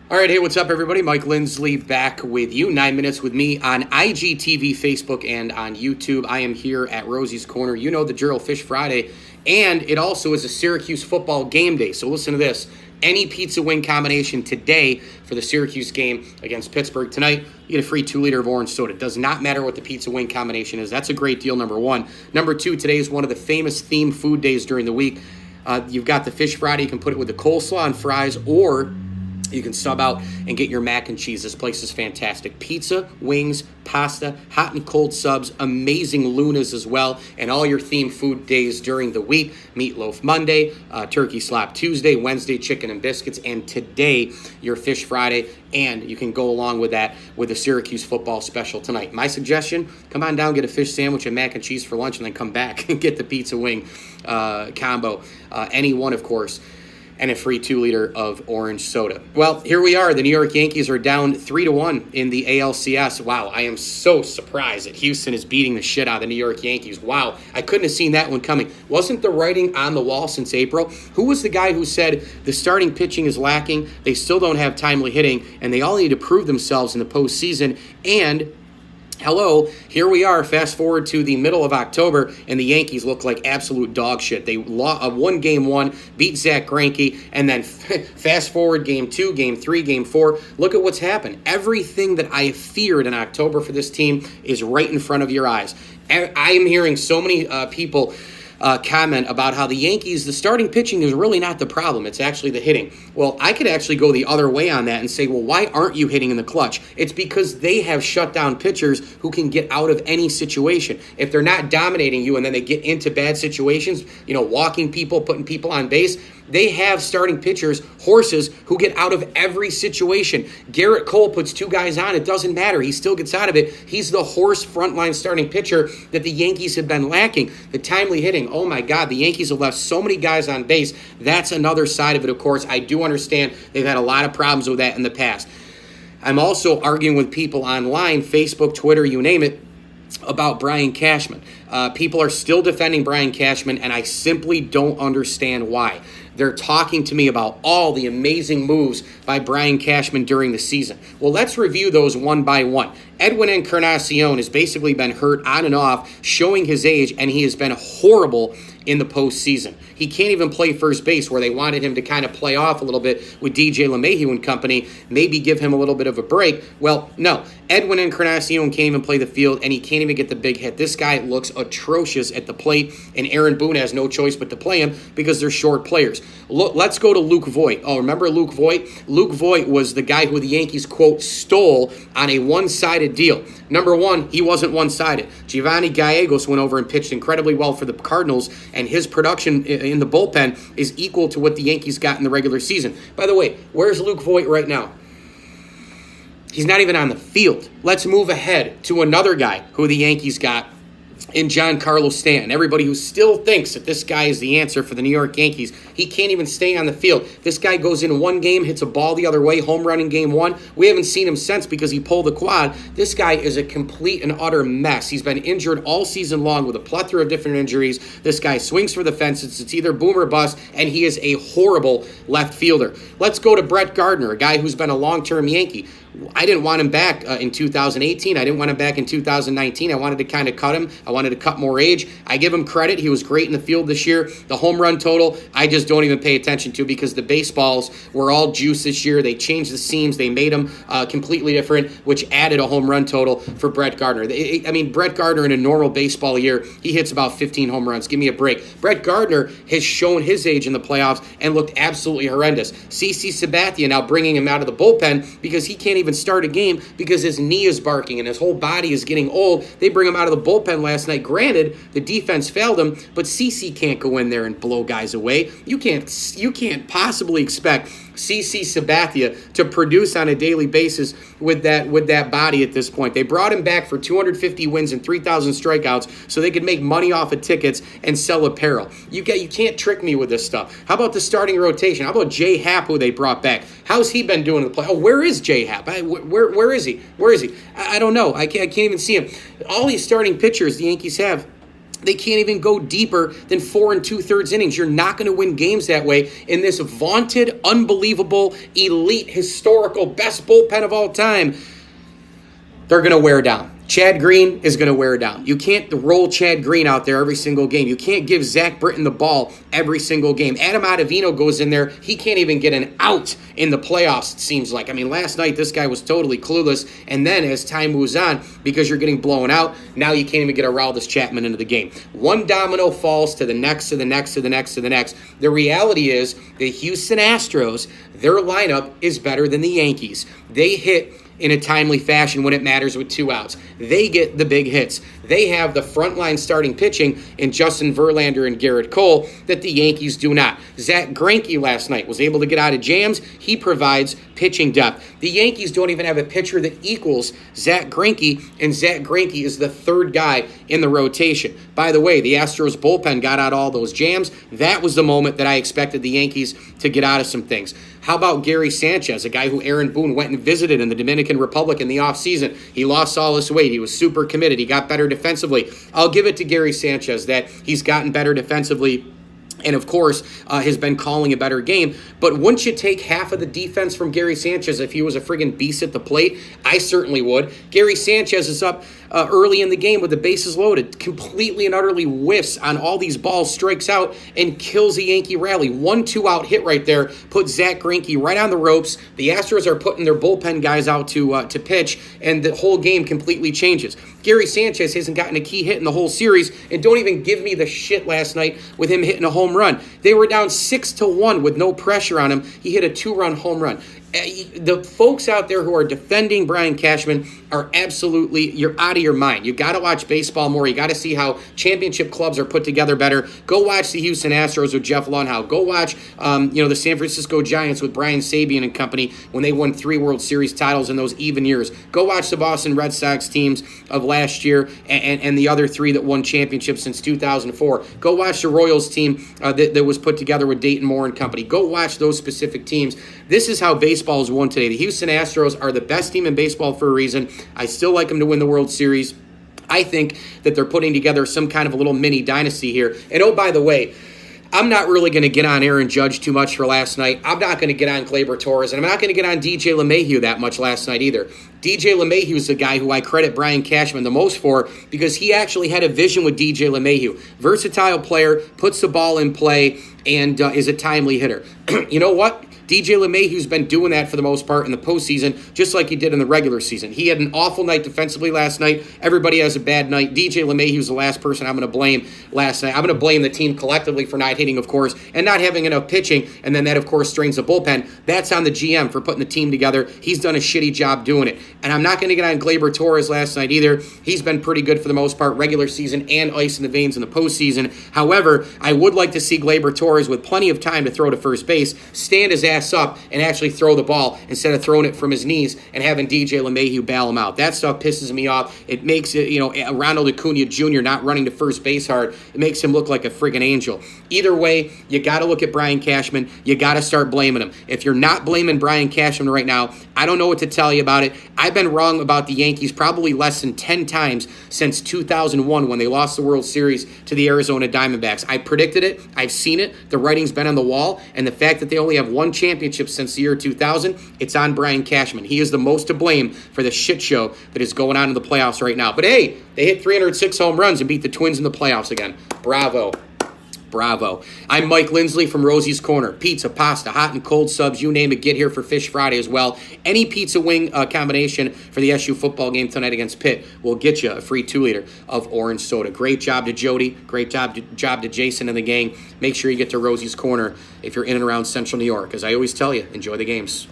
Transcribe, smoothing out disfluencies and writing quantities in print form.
All right, hey, what's up, everybody? Mike Lindsley back with you. 9 minutes with me on IGTV, Facebook, and on YouTube. I am here at Rosie's Corner. You know the drill, Fish Friday, and it also is a Syracuse football game day. So listen to this. Any pizza wing combination today for the Syracuse game against Pittsburgh tonight, you get a free 2-liter of orange soda. It does not matter what the pizza wing combination is. That's a great deal, number one. Number two, today is one of the famous themed food days during the week. You've got the Fish Friday. You can put it with the coleslaw and fries, or you can sub out and get your mac and cheese. This place is fantastic. Pizza, wings, pasta, hot and cold subs, amazing lunas as well, and all your themed food days during the week. Meatloaf Monday, Turkey Slap Tuesday, Wednesday Chicken and Biscuits, and today your Fish Friday. And you can go along with that with the Syracuse football special tonight. My suggestion, come on down, get a fish sandwich and mac and cheese for lunch, and then come back and get the pizza wing combo. Any one, of course, and a free 2-liter of orange soda. Well, here we are. The New York Yankees are down 3-1 in the ALCS. Wow, I am so surprised that Houston is beating the shit out of the New York Yankees. Wow, I couldn't have seen that one coming. Wasn't the writing on the wall since April? Who was the guy who said the starting pitching is lacking, they still don't have timely hitting, and they all need to prove themselves in the postseason? And hello, here we are, fast forward to the middle of October, and the Yankees look like absolute dog shit. They won game one, beat Zach Greinke, and then fast forward game two, game three, game four. Look at what's happened. Everything that I feared in October for this team is right in front of your eyes. I am hearing so many people comment about how the Yankees, the starting pitching is really not the problem. It's actually the hitting. Well, I could actually go the other way on that and say, well, why aren't you hitting in the clutch? It's because they have shut down pitchers who can get out of any situation. If they're not dominating you and then they get into bad situations, walking people, putting people on base, they have starting pitchers, horses, who get out of every situation. Garrett Cole puts two guys on. It doesn't matter. He still gets out of it. He's the horse frontline starting pitcher that the Yankees have been lacking. The timely hitting, oh my God, the Yankees have left so many guys on base. That's another side of it, of course. I do understand they've had a lot of problems with that in the past. I'm also arguing with people online, Facebook, Twitter, you name it, about Brian Cashman. People are still defending Brian Cashman, and I simply don't understand why. They're talking to me about all the amazing moves by Brian Cashman during the season. Well, let's review those one by one. Edwin Encarnacion has basically been hurt on and off, showing his age, and he has been horrible in the postseason. He can't even play first base, where they wanted him to kind of play off a little bit with DJ LeMahieu and company, maybe give him a little bit of a break. Well, no. Edwin Encarnacion can't even play the field, and he can't even get the big hit. This guy looks atrocious at the plate, and Aaron Boone has no choice but to play him because they're short players. Look, let's go to Luke Voit. Oh, remember Luke Voit? Luke Voit was the guy who the Yankees, quote, stole on a one-sided deal. Number one, he wasn't one-sided. Giovanni Gallegos went over and pitched incredibly well for the Cardinals, and his production in the bullpen is equal to what the Yankees got in the regular season. By the way, where's Luke Voit right now? He's not even on the field. Let's move ahead to another guy who the Yankees got in Giancarlo Stanton. Everybody who still thinks that this guy is the answer for the New York Yankees, he can't even stay on the field. This guy goes in one game, hits a ball the other way, home run in game one. We haven't seen him since because he pulled the quad. This guy is a complete and utter mess. He's been injured all season long with a plethora of different injuries. This guy swings for the fences. It's either boom or bust, and he is a horrible left fielder. Let's go to Brett Gardner, a guy who's been a long-term Yankee. I didn't want him back in 2018. I didn't want him back in 2019. I wanted to kind of cut him. I wanted to cut more age. I give him credit. He was great in the field this year. The home run total, I just don't even pay attention to because the baseballs were all juice this year. They changed the seams. They made them completely different, which added a home run total for Brett Gardner. Brett Gardner in a normal baseball year, he hits about 15 home runs. Give me a break. Brett Gardner has shown his age in the playoffs and looked absolutely horrendous. CC Sabathia now bringing him out of the bullpen because he can't even start a game because his knee is barking and his whole body is getting old. They bring him out of the bullpen last night. Granted, the defense failed him, but CC can't go in there and blow guys away. You can't possibly expect CC Sabathia to produce on a daily basis with that body at this point. They brought him back for 250 wins and 3,000 strikeouts so they could make money off of tickets and sell apparel. You can't trick me with this stuff. How about the starting rotation? How about J Happ, who they brought back? How's he been doing in the play? Oh, where is J Happ? Where is he? I don't know. I can't even see him. All these starting pitchers the Yankees have, They can't even go deeper than 4 2/3 innings. You're not going to win games that way in this vaunted, unbelievable, elite, historical, best bullpen of all time. They're going to wear down. Chad Green is going to wear down. You can't roll Chad Green out there every single game. You can't give Zach Britton the ball every single game. Adam Ottavino goes in there. He can't even get an out in the playoffs, it seems like. I mean, last night this guy was totally clueless. And then as time moves on, because you're getting blown out, now you can't even get Aroldis Chapman into the game. One domino falls to the next, to the next, to the next, to the next. The reality is the Houston Astros, their lineup is better than the Yankees. They hit in a timely fashion when it matters with 2 outs. They get the big hits. They have the frontline starting pitching in Justin Verlander and Garrett Cole that the Yankees do not. Zach Greinke last night was able to get out of jams. He provides pitching depth. The Yankees don't even have a pitcher that equals Zach Greinke, and Zach Greinke is the 3rd guy in the rotation. By the way, the Astros bullpen got out all those jams. That was the moment that I expected the Yankees to get out of some things. How about Gary Sanchez, a guy who Aaron Boone went and visited in the Dominican Republic in the offseason? He lost all his weight. He was super committed. He got better defensively. I'll give it to Gary Sanchez that he's gotten better defensively and, of course, has been calling a better game. But wouldn't you take half of the defense from Gary Sanchez if he was a friggin' beast at the plate? I certainly would. Gary Sanchez is up early in the game with the bases loaded, completely and utterly whiffs on all these balls, strikes out, and kills a Yankee rally. 1 2-out hit right there, puts Zach Greinke right on the ropes. The Astros are putting their bullpen guys out to pitch, and the whole game completely changes. Gary Sanchez hasn't gotten a key hit in the whole series, and don't even give me the shit last night with him hitting a home run. They were down 6-1 with no pressure on him. He hit a 2-run home run. The folks out there who are defending Brian Cashman are absolutely, you're out of your mind. You got to watch baseball more. You got to see how championship clubs are put together better. Go watch the Houston Astros with Jeff Lunhow. Go watch, the San Francisco Giants with Brian Sabean and company when they won 3 World Series titles in those even years. Go watch the Boston Red Sox teams of last year and the other 3 that won championships since 2004. Go watch the Royals team that was put together with Dayton Moore and company. Go watch those specific teams. This is how baseball is won today. The Houston Astros are the best team in baseball for a reason. I still like them to win the World Series. I think that they're putting together some kind of a little mini dynasty here. And oh, by the way, I'm not really going to get on Aaron Judge too much for last night. I'm not going to get on Gleyber Torres, and I'm not going to get on DJ LeMahieu that much last night either. DJ LeMahieu is the guy who I credit Brian Cashman the most for because he actually had a vision with DJ LeMahieu. Versatile player, puts the ball in play, and is a timely hitter. You know what? DJ LeMahieu's been doing that for the most part in the postseason, just like he did in the regular season. He had an awful night defensively last night. Everybody has a bad night. DJ LeMahieu's the last person I'm going to blame last night. I'm going to blame the team collectively for not hitting, of course, and not having enough pitching, and then that, of course, strains the bullpen. That's on the GM for putting the team together. He's done a shitty job doing it. And I'm not going to get on Gleyber Torres last night either. He's been pretty good for the most part, regular season and ice in the veins in the postseason. However, I would like to see Gleyber Torres with plenty of time to throw to first base, stand his ass up and actually throw the ball instead of throwing it from his knees and having DJ LeMahieu bail him out. That stuff pisses me off. It makes it, Ronald Acuna Jr. not running to first base hard. It makes him look like a friggin' angel. Either way, you got to look at Brian Cashman. You got to start blaming him. If you're not blaming Brian Cashman right now, I don't know what to tell you about it. I've been wrong about the Yankees probably less than 10 times since 2001 when they lost the World Series to the Arizona Diamondbacks. I predicted it. I've seen it. The writing's been on the wall. And the fact that they only have 1 championship since the year 2000, it's on Brian Cashman. He is the most to blame for the shit show that is going on in the playoffs right now. But hey, they hit 306 home runs and beat the Twins in the playoffs again. Bravo. Bravo. I'm Mike Lindsley from Rosie's Corner. Pizza, pasta, hot and cold subs, you name it, get here for Fish Friday as well. Any pizza wing combination for the SU football game tonight against Pitt will get you a free 2-liter of orange soda. Great job to Jody. Great job to Jason and the gang. Make sure you get to Rosie's Corner if you're in and around Central New York. As I always tell you, enjoy the games.